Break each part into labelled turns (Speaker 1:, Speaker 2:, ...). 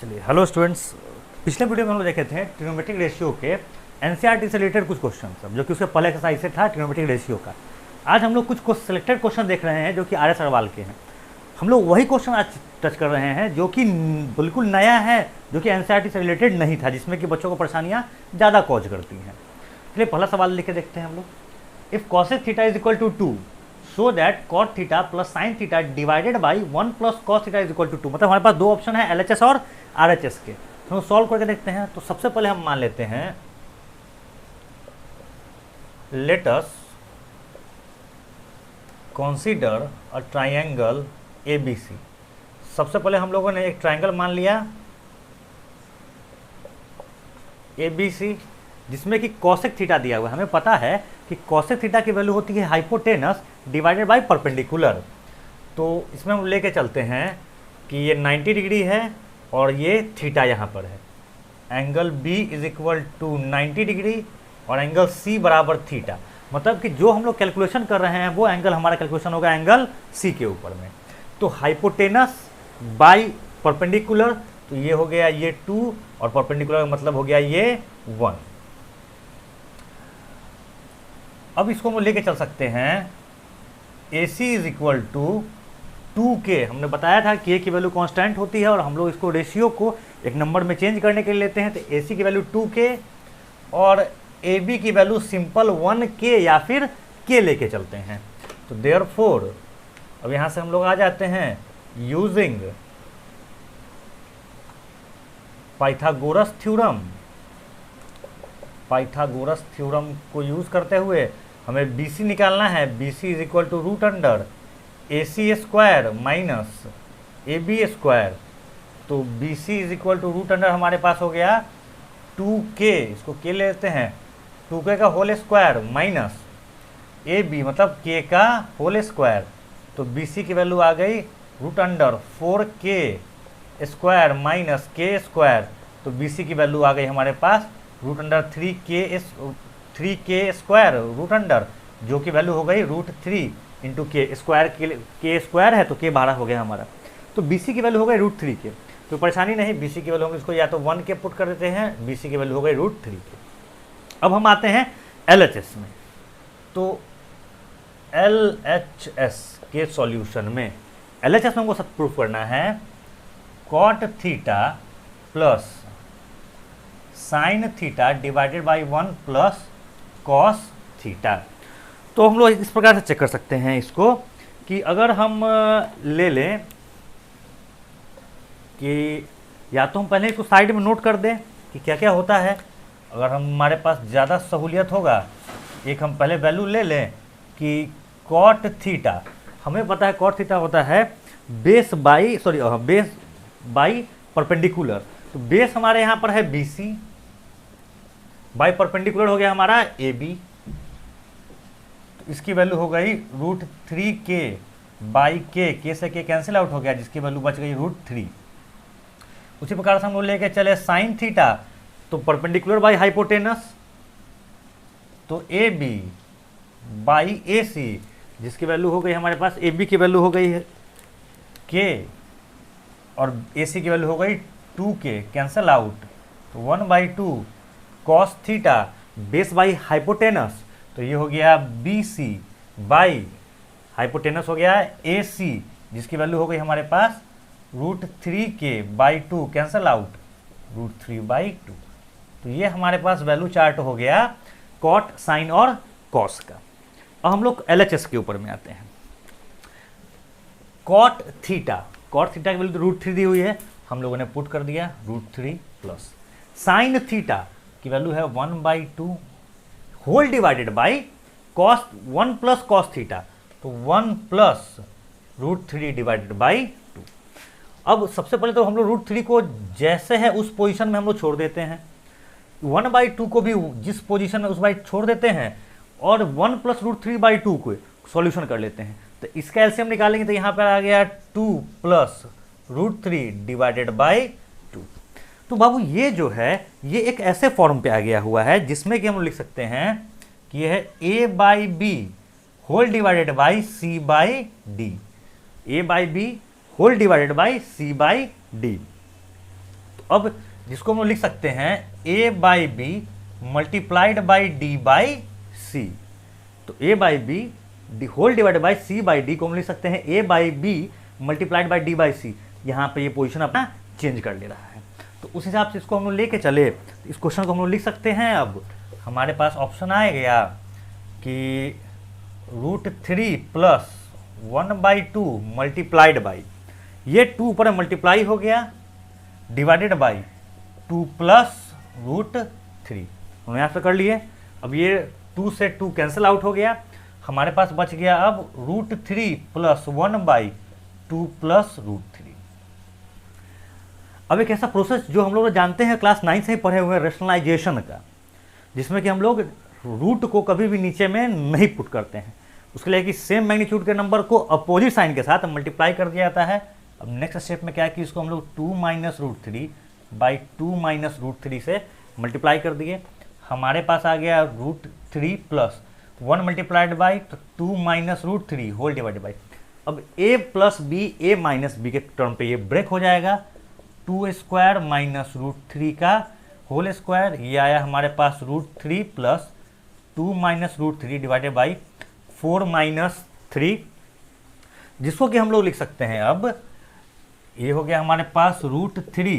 Speaker 1: चलिए hello students, पिछले video में हम लोग देखे थे ट्रिग्नोमेट्रिक रेशियो के एनसीईआरटी से रिलेटेड कुछ क्वेश्चन सब, जो कि उसके पहले एक्सरसाइज से था ट्रिग्नोमेट्रिक रेशियो का। आज हम लोग कुछ सिलेक्टेड क्वेश्चन देख रहे हैं जो कि आर.एस. अग्रवाल के हैं। हम लोग वही क्वेश्चन आज टच कर रहे हैं जो कि बिल्कुल नया है, जो कि एनसीईआरटी से रिलेटेड नहीं था, जिसमें कि बच्चों को परेशानियाँ ज़्यादा कॉज करती हैं। चलिए पहला सवाल लिख के देखते हैं हम लोग। If cosec theta is equal to 2 so that cot theta plus sine theta divided by 1 plus cos theta is equal to 2। मतलब हमारे पास दो ऑप्शन है, एलएचएस और आरएचएस के। तो सॉल्व करके देखते हैं। तो सबसे पहले हम मान लेते हैं, late us consider a triangle ABC. सबसे पहले हम लोगों ने एक ट्रायंगल मान लिया एबीसी, जिसमें कि कॉसेक थीटा दिया हुआ है। हमें पता है कि कॉसेक थीटा की वैल्यू होती है हाइपोटेनस डिवाइडेड बाय परपेंडिकुलर। तो इसमें हम लेके चलते हैं कि ये 90 डिग्री है और ये थीटा यहाँ पर है। Angle B is equal to 90 degree और एंगल सी बराबर थीटा। मतलब कि जो हम लोग कैलकुलेशन कर रहे हैं वो एंगल हमारा कैलकुलेशन होगा एंगल सी के ऊपर में। तो हाइपोटेनस बाय परपेंडिकुलर, तो ये हो गया ये 2 और परपेंडिकुलर का मतलब हो गया ये 1। अब इसको हम लेके चल सकते हैं ए सी इज इक्वल टू 2k। हमने बताया था कि k की वैल्यू कांस्टेंट होती है और हम लोग इसको रेशियो को एक नंबर में चेंज करने के लिए लेते हैं। तो ए सी की वैल्यू 2k और ए बी की वैल्यू सिंपल 1k या फिर k लेके चलते हैं। तो देयरफॉर अब यहाँ से हम लोग आ जाते हैं यूजिंग पाइथागोरस थ्योरम को यूज करते हुए हमें BC निकालना है। BC is equal to root under AC square minus AB square. तो BC is equal to root under हमारे पास हो गया 2k, इसको k ले लेते हैं, 2k का होल स्क्वायर माइनस AB मतलब k का होल स्क्वायर। तो BC की वैल्यू आ गई root under 4k square minus k square. तो BC की वैल्यू आ गई हमारे पास root under 3k square root under, जो कि वैल्यू हो गई root 3 into k square. K square है तो के 12 हो गया हमारा। तो BC की वैल्यू हो गई रूट 3 के। तो परेशानी नहीं, BC की वैल्यू होगी, इसको या तो 1 के पुट कर देते हैं, BC की वैल्यू हो गई रूट 3 के। अब हम आते हैं LHS में। तो LHS के सॉल्यूशन में, LHS में हमको सब प्रूफ करना है cot theta plus sine theta divided by 1 plus cos theta. तो हम लोग इस प्रकार से चेक कर सकते हैं इसको कि अगर हम ले लें कि या तो हम पहले इसको साइड में नोट कर दें कि क्या क्या होता है। अगर हमारे पास ज़्यादा सहूलियत होगा, एक हम पहले वैल्यू ले लें कि कॉट थीटा, हमें पता है कॉट थीटा होता है बेस बाई परपेंडिकुलर। तो बेस हमारे यहाँ पर है BC, बाई परपेंडिकुलर हो गया हमारा AB। तो इसकी वैल्यू हो गई रूट 3k बाई k से k कैंसिल आउट हो गया, जिसकी वैल्यू बच गई रूट 3। उसी प्रकार से हम लोग लेके चले साइन थीटा, तो परपेंडिकुलर बाई हाइपोटेनस, तो AB बाई AC, जिसकी वैल्यू हो गई हमारे पास AB की वैल्यू हो गई है k और AC की वैल्यू हो गई 2k कैंसिल आउट। तो 1/2 cos theta base by hypotenuse, तो ये हो गया BC बाई हाइपोटेनस हो गया AC, जिसकी वैल्यू हो गई हमारे पास root 3k by 2 cancel out root 3/2। तो ये हमारे पास वैल्यू चार्ट हो गया कॉट साइन और कॉस का। अब हम लोग LHS के ऊपर में आते हैं। कॉट थीटा की वैल्यू रूट 3 दी हुई है, हम लोगों ने पुट कर दिया रूट 3 प्लस साइन थीटा की वैल्यू है 1/2 whole divided by cos 1 plus cos theta, तो 1 प्लस रूट 3 डिवाइडेड बाई 2। अब सबसे पहले तो हम लोग रूट 3 को जैसे है उस पोजीशन में हम लोग छोड़ देते हैं, 1/2 को भी जिस पोजीशन में उस बाई छोड़ देते हैं और 1 प्लस रूट 3/2 को सॉल्यूशन कर लेते हैं। तो इसका एलसीएम निकालेंगे तो यहाँ पर आ गया 2 प्लस रूट 3 डिवाइडेड बाई 2। तो बाबू ये जो है ये एक ऐसे फॉर्म पे आ गया हुआ है जिसमें कि हम लिख सकते हैं कि यह है A/B whole divided by C/D, A/B whole divided by C/D। तो अब जिसको हम लोग लिख सकते हैं a by B multiplied by d by c. तो a by b d whole divide by c by d को हम लिख सकते हैं a by B multiplied by d by c. यहाँ पे ये पोजीशन अपना चेंज कर ले रहा है, तो उस हिसाब से इसको हम लोग लेके चले। इस क्वेश्चन को हम लोग लिख सकते हैं। अब हमारे पास ऑप्शन आ गया कि √3 प्लस 1/2 मल्टीप्लाइड बाई, ये 2 ऊपर मल्टीप्लाई हो गया डिवाइडेड बाई 2 प्लस √3 हम यहाँ पे कर लिए। अब ये 2 से 2 कैंसिल आउट हो गया, हमारे पास बच गया अब √3 प्लस 1/2 प्लस √3। अब एक ऐसा प्रोसेस जो हम लोग जानते हैं क्लास 9 से ही पढ़े हुए हैं रेशनलाइजेशन का, जिसमें कि हम लोग रूट को कभी भी नीचे में नहीं पुट करते हैं। उसके लिए कि सेम मैग्नीट्यूड के नंबर को अपोजिट साइन के साथ मल्टीप्लाई कर दिया जाता है। अब नेक्स्ट स्टेप में क्या है कि इसको हम लोग 2 माइनस √3 बाई 2 माइनस √3 से मल्टीप्लाई कर दिए। हमारे पास आ गया √3 plus 1 multiplied by 2 minus √3 whole divide by. अब a plus B a minus B के टर्म पे ये ब्रेक हो जाएगा, 2 स्क्वायर माइनस √3 का होल स्क्वायर, ये आया हमारे पास √3 plus 2 minus √3 divided by 4 minus 3, जिसको कि हम लोग लिख सकते हैं। अब ये हो गया हमारे पास √3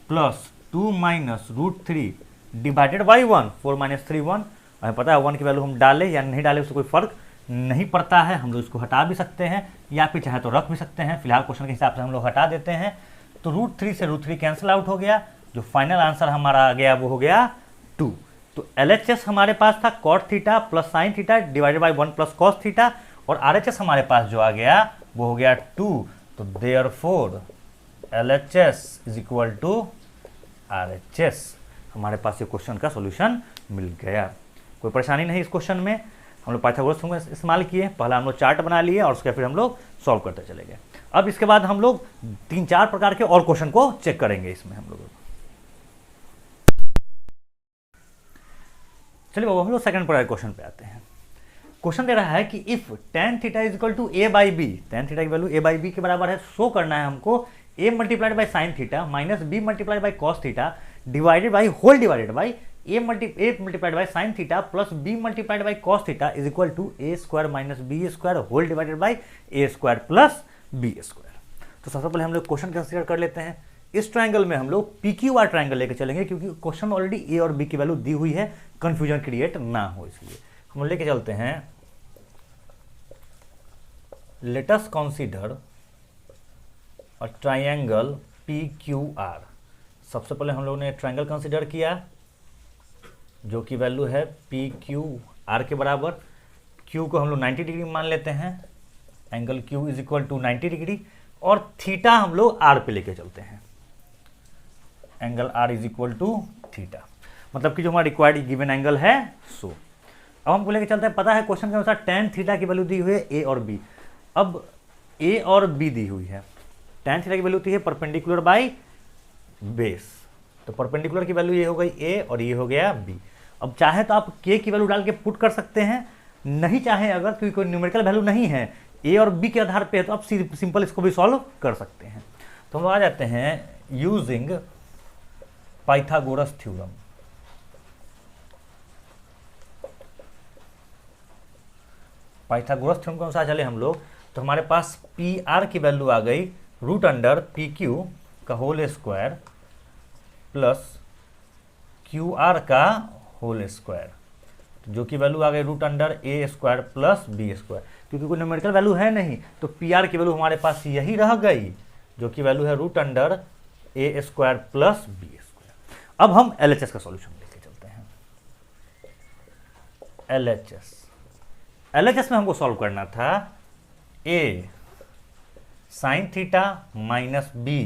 Speaker 1: plus 2 minus √3 divided by 1, 4 minus 3 1। हमें पता है 1 की वैल्यू हम डालें या नहीं डालें उससे कोई फर्क नहीं पड़ता है, हम लोग इसको हटा भी सकते हैं या फिर चाहे तो रख भी सकते हैं। फिलहाल क्वेश्चन के हिसाब से हम लोग हटा देते हैं। तो √3 से √3 कैंसिल आउट हो गया, जो फाइनल आंसर हमारा आ गया वो हो गया 2। तो LHS हमारे पास था cot theta plus sine theta divided by 1 plus cos theta, और RHS हमारे पास जो आ गया वो हो गया 2। तो therefore LHS is equal to RHS। हमारे पास ये क्वेश्चन का सॉल्यूशन मिल गया। कोई परेशानी नहीं इस क्वेश्चन में। हम लोग पाइथागोरस थ्योरम इस्तेमाल किए, पहला हम लोग चार्ट बना लिए और उसके फिर हम लोग सॉल्व करते चले गए। अब इसके बाद हम लोग 3-4 प्रकार के और क्वेश्चन को चेक करेंगे इसमें हम लोग। चलिए बाबू हम लोग सेकंड प्रकार के क्वेश्चन पे आते हैं। क्वेश्चन दे रहा है कि if tan theta is equal to a by B, tan theta की वैल्यू a बाई बी के बराबर है, शो करना है हमको a multiplied by sine theta minus b multiplied by cos theta divided by whole divided by a multiplied by sine theta plus b multiplied by cos theta is equal to a square minus b square whole divided by a square plus b square. तो सबसे पहले हम लोग question consider कर लेते हैं। इस triangle में हम लोग PQR ट्रायंगल लेके चलेंगे, क्योंकि क्वेश्चन ऑलरेडी a और b की वैल्यू दी हुई है, कंफ्यूजन क्रिएट ना हो इसलिए हम लेके चलते हैं। Late us consider a triangle PQR। सबसे पहले हम लोगों ने ट्रायंगल कंसीडर किया जो कि वैल्यू है PQR के बराबर। Q को हम लोग 90 डिग्री मान लेते हैं, angle Q is equal to 90 degree, और थीटा हम लोग R पे लेके चलते हैं, angle R is equal to theta, मतलब कि जो हमारा रिक्वायर्ड गिवन एंगल है सो। अब हमको लेके चलते हैं, पता है क्वेश्चन के अनुसार tan थीटा की वैल्यू दी हुई है a और b। अब a और b दी हुई है, tan थीटा की वैल्यू होती है परपेंडिकुलर बाई बेस, तो परपेंडिकुलर की वैल्यू ये हो गई a और ये हो गया b। अब चाहे तो आप k की वैल्यू डाल के पुट कर सकते हैं, नहीं चाहे अगर क्योंकि कोई न्यूमेरिकल वैल्यू नहीं है a और b के आधार पे है तो आप सिंपल इसको भी सॉल्व कर सकते हैं। तो हम आ जाते हैं using Pythagoras theorem. Pythagoras theorem के अनुसार चले हम लोग, तो हमारे पास PR की वैल्यू आ गई √PQ का होल स्क्वायर प्लस QR का होल स्क्वायर, जो कि वैल्यू आ गई √A square plus B square. क्योंकि कोई न्यूमेरिकल वैल्यू है नहीं तो PR की वैल्यू हमारे पास यही रह गई, जो कि वैल्यू है √A square plus B square. अब हम LHS का सॉल्यूशन लेके चलते हैं। LHS में हमको सॉल्व करना था a sine theta minus b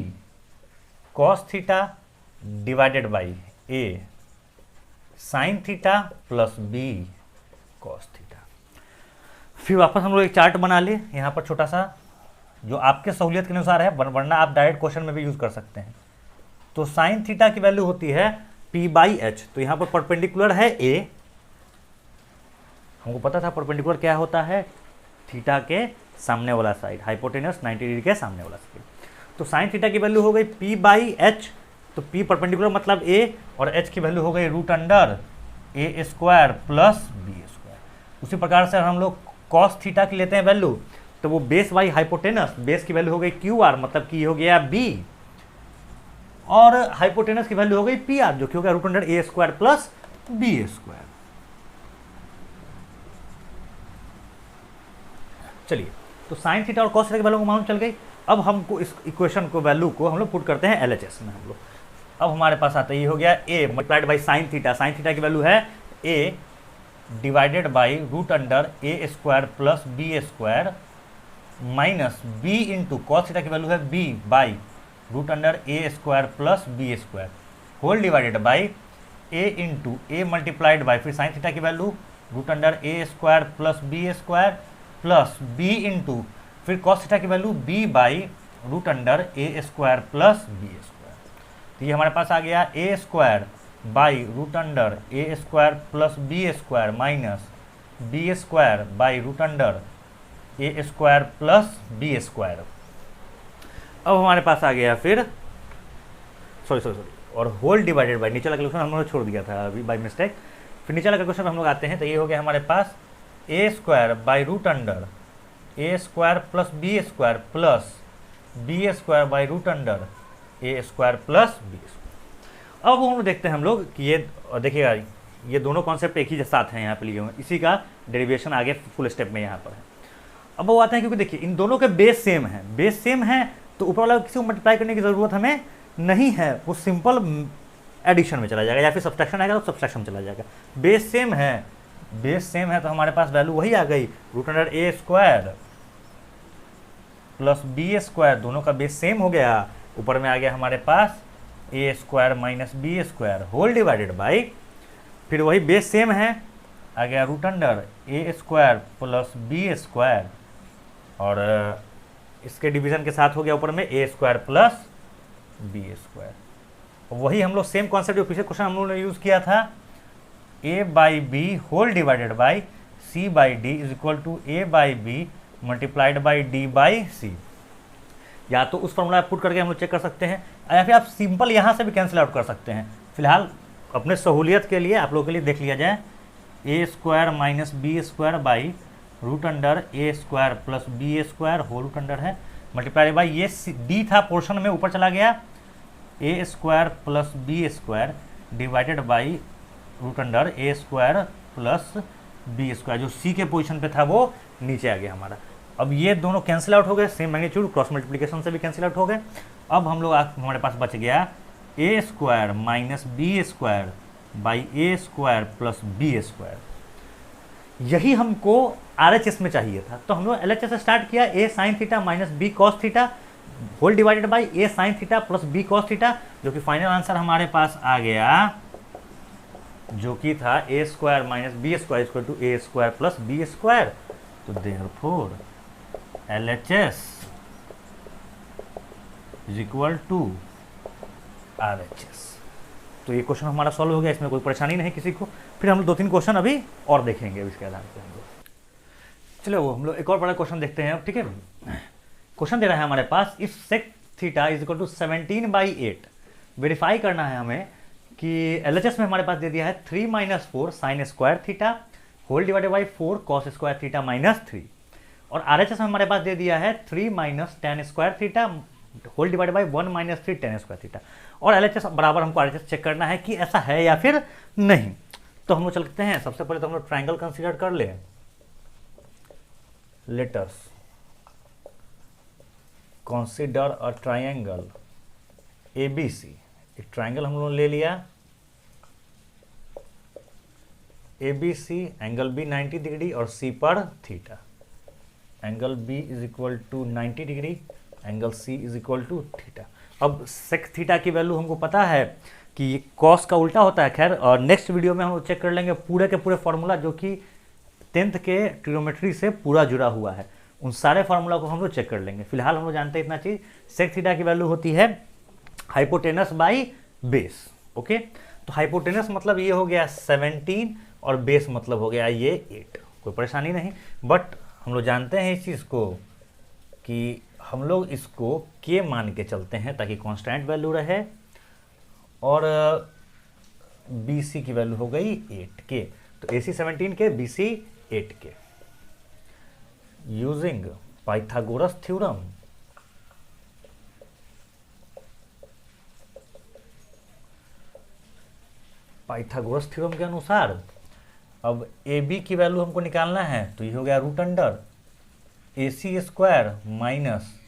Speaker 1: cos theta divided by a sine theta plus b cos theta. फिर वापस हम लोग एक चार्ट बना ले यहाँ पर छोटा सा, जो आपके सहूलियत के अनुसार है, वरना आप डायरेक्ट क्वेश्चन में भी यूज कर सकते हैं। तो साइन थीटा की वैल्यू होती है p/h, तो यहाँ पर परपेंडिकुलर है a, हमको पता था परपेंडिकुलर क्या होता है, थीटा के सामने वाला साइड, हाइपोटेनस 90 डिग्री के सामने वाला साइड। तो साइन थीटा की वैल्यू हो गई p/h, तो तो P परपेंडिकुलर मतलब A और H की वैल्यू हो गई root under A square plus B square. उसी प्रकार से हम लोग कॉस थीटा की लेते हैं वैल्यू, तो वो बेस बाई हाइपोटेनस, बेस की वैल्यू हो गई QR मतलब कि हो गया B, और हाइपोटेनस की वैल्यू हो गई PR जो कि हो गया root under A square plus B square. चलिए, तो साइन थीटा और कॉस थीटा की वैल्यू को मालूम चल गई। अब हमको इस इक्वेशन को वैल्यू को हम लोग पुट करते हैं LHS में हम लोग। अब हमारे पास आता है, ये हो गया A multiplied by sine theta की वैल्यू है A divided by root under A square plus B square minus B into cos theta की वैल्यू है B by root under A square plus B square whole divided by A into A multiplied by फिर sine theta की value root under A square plus B square plus B into फिर cos theta की value B by root under A square plus B square. तो ये हमारे पास आ गया A square by root under A square plus B square minus B square by root under A square plus B square. अब हमारे पास आ गया फिर सॉरी और होल डिवाइडेड बाई, नीचे वाला क्वेश्चन हम लोग छोड़ दिया था अभी बाई मिस्टेक, फिर नीचे वाला क्वेश्चन हम लोग आते हैं। तो ये हो गया हमारे पास A square by root under A square plus B square plus B square by root under A square plus B square. अब हम लोग देखते हैं हम लोग कि ये देखिएगा ये दोनों कॉन्सेप्ट एक ही साथ हैं यहाँ पे लिए हुए, इसी का डेरिवेशन आगे फुल स्टेप में यहाँ पर है। अब वो आते हैं क्योंकि देखिए इन दोनों के बेस सेम है तो ऊपर वाला किसी को मल्टीप्लाई करने की ज़रूरत हमें नहीं है, वो सिंपल एडिशन में चला जाएगा या फिर सब्सट्रैक्शन आएगा तो सब्सट्रैक्शन चला जाएगा। बेस सेम है तो हमारे पास वैल्यू वही आ गई root under A square plus B square, दोनों का बेस सेम हो गया, ऊपर में आ गया हमारे पास A square minus B square whole divided by फिर वही बेस सेम है आ गया root under A square plus B square और इसके डिवीजन के साथ हो गया ऊपर में A square plus B square. वही हम लोग सेम कॉन्सेप्ट जो पिछले क्वेश्चन हम लोगों ने यूज़ किया था A by B whole divided by C by D is equal to A by B multiplied by D by C। या तो उस फॉर्मूला पुट करके हम लोग चेक कर सकते हैं या फिर आप सिंपल यहाँ से भी कैंसिल आउट कर सकते हैं। फिलहाल अपने सहूलियत के लिए आप लोगों के लिए देख लिया जाए A square minus B square by root under A square plus B square whole root under है मल्टीप्लाइड बाई ये D था पोर्शन में ऊपर चला गया A square plus B square divided by root under A square plus B square, जो C के position पे था वो नीचे आ गया हमारा। अब ये दोनों कैंसिल आउट हो गए, सेम मैग्नीट्यूड क्रॉस मल्टीप्लिकेशन से भी कैंसिल आउट हो गए। अब हम लोग हमारे पास बच गया A square minus B square by A square plus B square. यही हमको RHS में चाहिए था, तो हम लोग LHS स्टार्ट किया A sine theta minus B cos theta whole divided by A sine theta plus B cos theta, जो कि फाइनल आंसर हमारे पास आ गया जो कि था A square minus B square equal to A square plus B square. तो therefore LHS is equal to RHS। तो ये क्वेश्चन हमारा सॉल्व हो गया, इसमें कोई परेशानी नहीं किसी को। फिर हम लोग 2-3 क्वेश्चन अभी और देखेंगे इसके आधार पर हम लोग। चलो हम लोग एक और बड़ा क्वेश्चन देखते हैं अब, ठीक है। क्वेश्चन दे रहा है हमारे पास if sec theta is equal to 17/8। Verify करना है हमें कि LHS में हमारे पास दे दिया है 3 minus 4 sine square theta whole divided by 4 cos square theta minus 3, और RHS में हमारे पास दे दिया है 3 minus tan square theta whole divided by 1 minus 3 tan square theta. और LHS बराबर हमको RHS चेक करना है कि ऐसा है या फिर नहीं। तो हम लोग चलते हैं, सबसे पहले तो हम लोग ट्राइंगल कंसीडर कर ले। Let us consider a triangle ABC। एक ट्राइंगल हम लोगों ने ले लिया ABC, एंगल B 90 डिग्री और C पर थीटा। Angle B is equal to 90 degree, angle C is equal to theta. अब सेक थीटा की वैल्यू हमको पता है कि कॉस का उल्टा होता है, खैर, और नेक्स्ट वीडियो में हम चेक कर लेंगे पूरे के पूरे फार्मूला जो कि 10th के ट्रिग्नोमेट्री से पूरा जुड़ा हुआ है, उन सारे फार्मूला को हम लोग चेक कर लेंगे। फिलहाल हम लोग जानते हैं इतना चीज़, सेक थीटा की वैल्यू होती है हाइपोटेनस बाई बेस। ओके, तो हाइपोटेनस मतलब ये हो गया 17 और बेस मतलब हो गया ये 8। कोई परेशानी नहीं, बट हम लोग जानते हैं इस चीज़ को कि हम लोग इसको के मान के चलते हैं ताकि कांस्टेंट वैल्यू रहे और BC की वैल्यू हो गई 8K। तो AC 17K, BC 8K। Using Pythagoras theorem, Pythagoras theorem के अनुसार अब AB की वैल्यू हमको निकालना है, तो ये हो गया root under AC square minus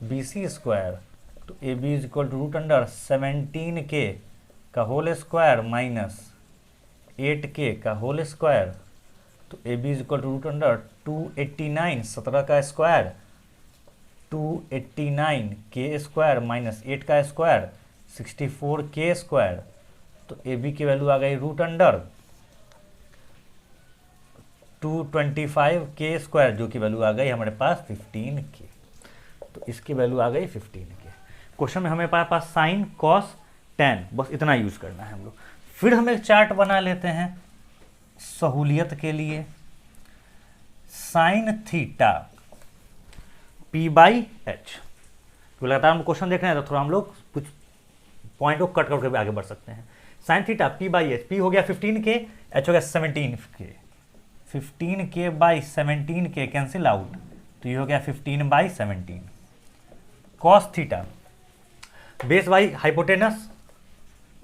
Speaker 1: BC square. तो AB is equal to root under 17K का होल स्क्वायर माइनस 8K का होल स्क्वायर। तो AB is equal to root under 289, 17 का स्क्वायर 289K स्क्वायर माइनस 8 का स्क्वायर 64K स्क्वायर। तो AB की value आ गई रूट अंडर 225K स्क्वायर, जो की वैल्यू आ गई हमारे पास 15K। तो इसकी वैल्यू आ गई 15K। क्वेश्चन में हमें पास साइन कॉस टेन, बस इतना यूज करना है हम लोग। फिर हम एक चार्ट बना लेते हैं सहूलियत के लिए। साइन थीटा P/H, तो लगातार हम क्वेश्चन देख रहे हैं तो थोड़ा हम लोग कुछ पॉइंट को कट करके आगे बढ़ सकते हैं। साइन थीटा P/H, P हो गया 15K, H हो गया 17K। 15K/17K कैंसिल आउट, तो ये हो गया 15/17। Cos theta base by hypotenuse,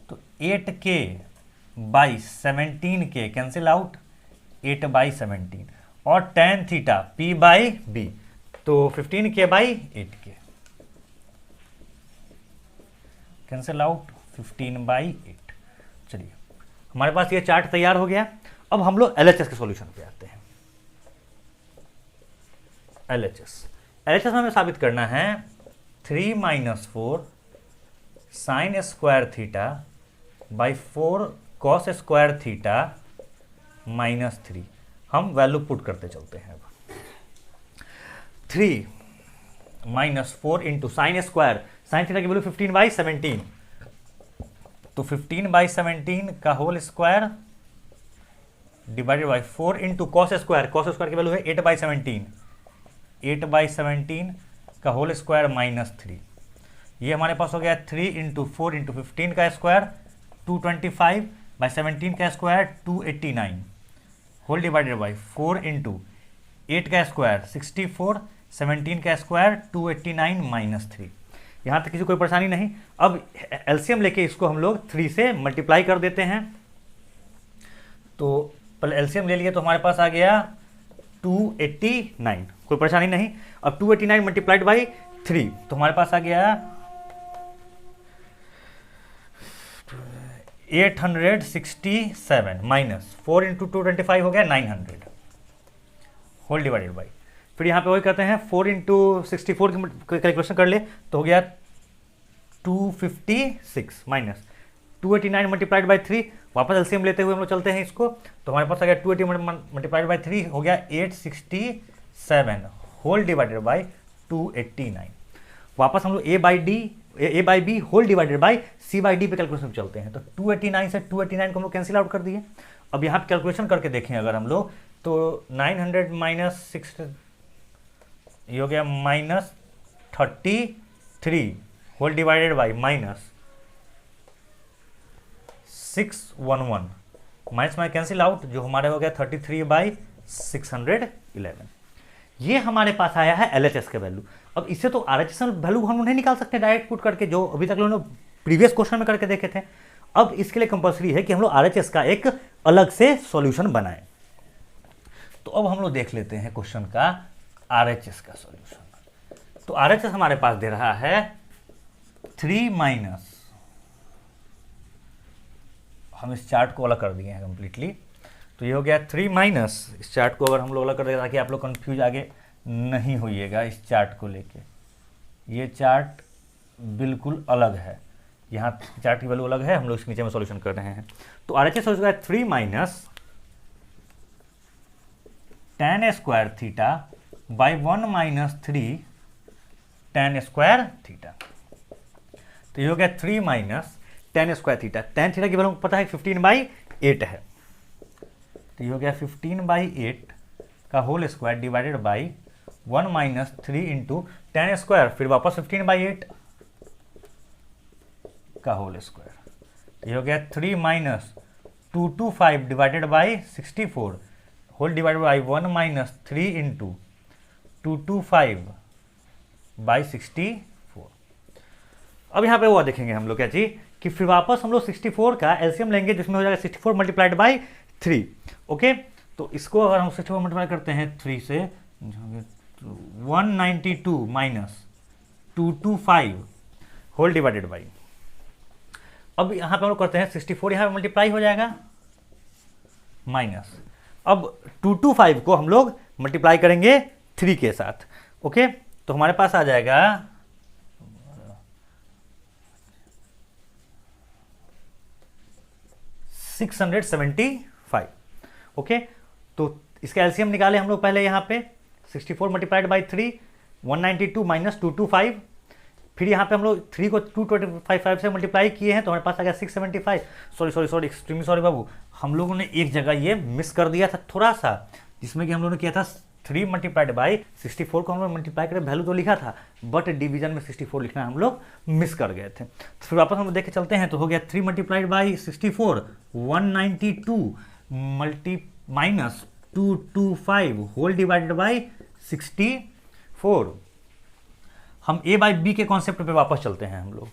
Speaker 1: तो 8K/17K कैंसिल आउट 8/17। और टेन थीटा P/B, तो 15K/8K कैंसिल आउट 15/8। चलिए हमारे पास ये चार्ट तैयार हो गया। अब हम लोग LHS के सॉल्यूशन पे आते हैं। LHS में हमें साबित करना है 3 - 4 sine square theta by 4 cos square theta minus 3। हम वैल्यू पुट करते चलते हैं। 3 - 4 into sine square, sine theta की वैल्यू 15/17, तो 15/17 का whole square divided by 4 into cos square, cos square की वैल्यू है 8/17, 8/17 का होल स्क्वायर माइनस 3। ये हमारे पास हो गया 3 इंटू 4 इंटू 15 का स्क्वायर 225/17 का square 289 whole divided by 4 into 8 का स्क्वायर 64, 17 का स्क्वायर 289 माइनस 3। यहाँ तक किसी कोई परेशानी नहीं। अब एलसीएम लेके इसको हम लोग 3 से मल्टीप्लाई कर देते हैं। तो पहले एलसीएम ले लिए तो हमारे पास आ गया 289, कोई परेशानी नहीं। अब 289 मल्टीप्लाइड बाई 3, तो हमारे पास आ गया 867 माइनस 4 इंटू 225 हो गया 900 होल डिवाइडेड बाई, फिर यहाँ पे वही करते हैं 4 इंटू 64 की कैलकुलेशन कर ले तो हो गया 256 माइनस 289 मल्टीप्लाइड बाई 3। वापस एलसीएम लेते हुए हम लोग चलते हैं इसको, तो हमारे पास आ गया 280 मल्टीप्लाइड बाई 3 हो गया 867 होल डिवाइडेड बाई 289। वापस हम लोग a by B whole divided by c by d पे कैलकुलेशन चलते हैं। तो 289 से 289 को हम लोग कैंसिल आउट कर दिए। अब यहाँ पे कैलकुलेशन करके देखें अगर हम लोग तो 900 माइनस 6 ये हो गया minus 33 whole divided by minus 611 minus में कैंसिल आउट, जो हमारे हो गया 33/611। ये हमारे पास आया है LHS के वैल्यू। अब इससे तो RHS वैल्यू हम नहीं निकाल सकते डायरेक्ट पुट करके, जो अभी तक लोगों ने प्रीवियस क्वेश्चन में करके देखे थे। अब इसके लिए कंपलसरी है कि हम लोग RHS का एक अलग से सॉल्यूशन बनाएं। तो अब हम लोग देख लेते हैं क्वेश्चन का RHS का सॉल्यूशन। तो RHS हमारे पास दे रहा है 3 माइनस, हम इस चार्ट को अलग कर दिए हैं कंप्लीटली, तो ये हो गया 3 माइनस, इस चार्ट को अगर हम लोग अलग कर दें ताकि आप लोग कंफ्यूज आगे नहीं होइएगा इस चार्ट को लेके। ये चार्ट बिल्कुल अलग है, यहाँ चार्ट की वैल्यू अलग है, हम लोग इस नीचे में सॉल्यूशन कर रहे हैं। तो RHS हो गया 3 minus tan square theta by 1 minus 3 tan square theta. तो ये हो गया 3 minus tan square theta, tan theta की वैल्यू पता है 15/8 है, तो ये हो गया 15/8 का whole square divided by 1 minus 3 into tan square, फिर वापस 15/8 का होल स्क्वायर। ये हो गया 3 minus 225 divided by 64 whole divided by 1 minus 3 into 225 by 64। अब यहाँ पे वो देखेंगे हम लोग क्या चीज कि फिर वापस हम लोग 64 का एलसीएम लेंगे जिसमें हो जाएगा 64 मल्टीप्लाइड बाई 3। ओके, तो इसको अगर हम 64 मल्टीप्लाई करते हैं 3 से 192 माइनस 225 होल डिवाइडेड बाई, अब यहाँ पे हम लोग करते हैं 64 यहाँ पे मल्टीप्लाई हो जाएगा माइनस, अब 225 को हम लोग मल्टीप्लाई करेंगे 3 के साथ। ओके, तो हमारे पास आ जाएगा 675। ओके, तो इसका एलसीएम निकाले हम लोग पहले यहाँ पे 64 मल्टीप्लाइड बाई 3 192 माइनस 225, फिर यहाँ पे हम लोग 3 को 225 से मल्टीप्लाई किए हैं तो हमारे पास आ गया 675। सॉरी एक्सट्रीमली सॉरी बाबू, हम लोगों ने एक जगह ये मिस कर दिया था थोड़ा सा, जिसमें कि हम लोगों ने किया था 3 मल्टीप्लाइड बाई 64 को हम लोग मल्टीप्लाई करके वैल्यू तो लिखा था बट डिवीजन में 64 लिखना हम लोग मिस कर गए थे। तो फिर वापस हम लोग देख के चलते हैं तो हो गया 3 multiplied by 64 192 multi minus 225 whole divided by 64। हम ए बाई बी के कॉन्सेप्ट पे वापस चलते हैं हम लोग,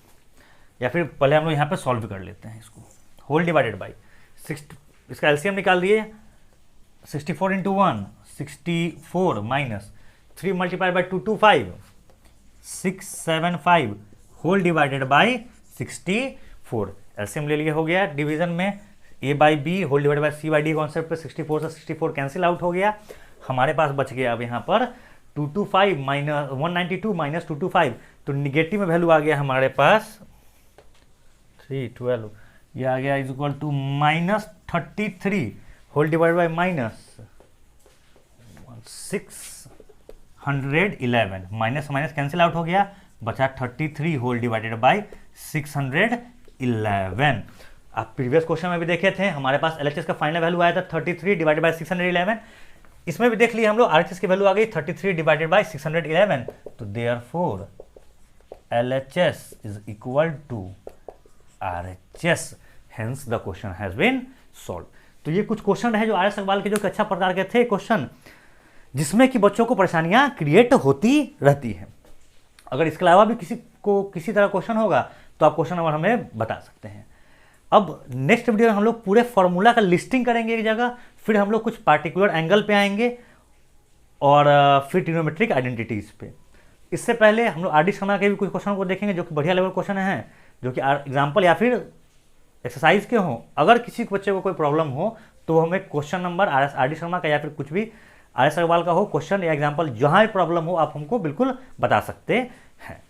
Speaker 1: या फिर पहले हम लोग यहाँ पे सॉल्व कर लेते हैं इसको। होल डिवाइडेड बाई 6, इसका एलसीएम निकाल दिए 64 into 1 64 minus 3 multiplied by 225 675 whole divided by 64। LCM ले लिए, हो गया डिवीजन में a by B whole divided by c by d concept पे 64 से 64 कैंसिल आउट हो गया। हमारे पास बच गया अब यहाँ पर 225 माइनस 192 माइनस 225, तो निगेटिव में वैल्यू आ गया हमारे पास 312, ये आ गया is equal to minus 33 whole divide by minus 611, minus minus cancel out हो गया, बचा 33 होल डिवाइडेड बाई 611। आप प्रीवियस क्वेश्चन में भी देखे थे हमारे पास एलएचएस का फाइनल वैल्यू आया था 33 डिवाइडेड बाई 611, इसमें भी देख लिया हम लोग आरएचएस की वैल्यू आ गई 33 डिवाइडेड बाई 611, तो therefore LHS is equal to RHS, hence the question has been solve. तो ये कुछ क्वेश्चन है जो आर्य सवाल के जो अच्छा प्रकार के थे क्वेश्चन, जिसमें कि बच्चों को परेशानियां क्रिएट होती रहती हैं। अगर इसके अलावा भी किसी को किसी तरह क्वेश्चन होगा तो आप क्वेश्चन नंबर हमें बता सकते हैं। अब नेक्स्ट वीडियो में हम लोग पूरे फॉर्मूला का लिस्टिंग करेंगे एक जगह, फिर हम लोग कुछ पार्टिकुलर एंगल पे आएंगे और फिर ट्रिग्नोमेट्रिक आइडेंटिटीज पे। इससे पहले हम लोग आर डी शर्मा के भी कुछ क्वेश्चन को देखेंगे जो कि बढ़िया लेवल क्वेश्चन हैं, जो कि एग्जाम्पल या फिर एक्सरसाइज के हों। अगर किसी बच्चे को कोई प्रॉब्लम हो तो हमें question number R D Sharma का या फिर कुछ भी आर्य सवाल का हो क्वेश्चन या एग्जाम्पल, जहाँ भी प्रॉब्लम हो आप हमको बिल्कुल बता सकते हैं।